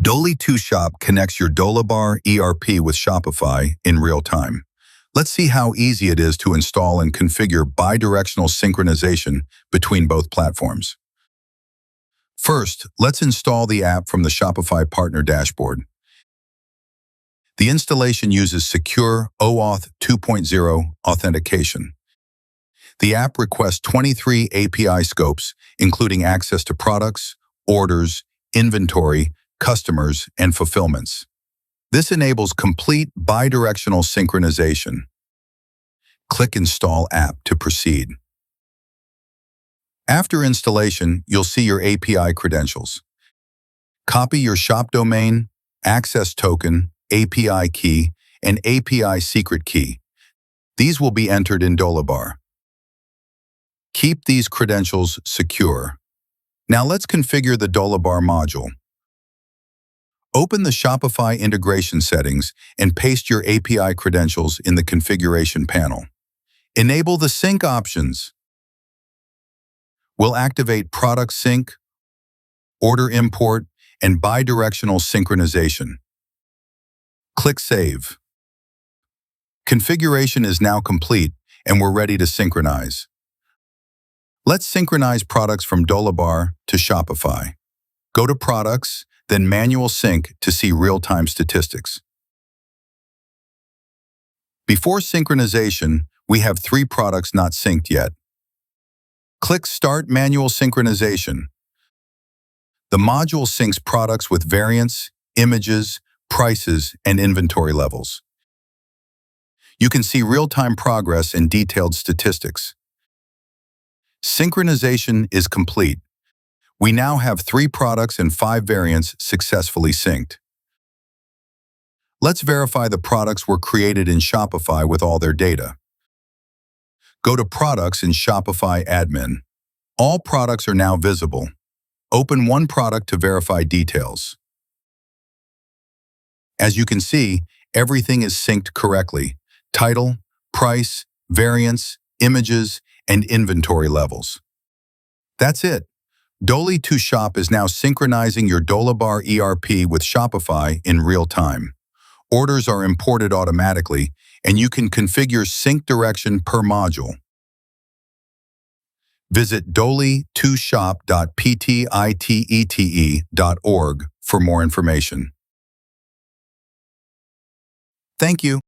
Doli2Shop connects your Dolibarr ERP with Shopify in real time. Let's see how easy it is to install and configure bidirectional synchronization between both platforms. First, let's install the app from the Shopify Partner Dashboard. The installation uses secure OAuth 2.0 authentication. The app requests 23 API scopes, including access to products, orders, inventory, customers, and fulfillments. This enables complete bidirectional synchronization. Click Install App to proceed. After installation, you'll see your API credentials. Copy your shop domain, access token, API key, and API secret key. These will be entered in Dolibarr. Keep these credentials secure. Now let's configure the Dolibarr module. Open the Shopify integration settings and paste your API credentials in the configuration panel. Enable the sync options. We'll activate product sync, order import, and bidirectional synchronization. Click Save. Configuration is now complete and we're ready to synchronize. Let's synchronize products from Dolibarr to Shopify. Go to Products, then Manual Sync to see real-time statistics. Before synchronization, we have 3 products not synced yet. Click Start Manual Synchronization. The module syncs products with variants, images, prices, and inventory levels. You can see real-time progress and detailed statistics. Synchronization is complete. We now have 3 products and 5 variants successfully synced. Let's verify the products were created in Shopify with all their data. Go to Products in Shopify Admin. All products are now visible. Open one product to verify details. As you can see, everything is synced correctly: title, price, variants, images, and inventory levels. That's it. Doli2Shop is now synchronizing your Dolibarr ERP with Shopify in real time. Orders are imported automatically, and you can configure sync direction per module. Visit doli2shop.ptitete.org for more information. Thank you.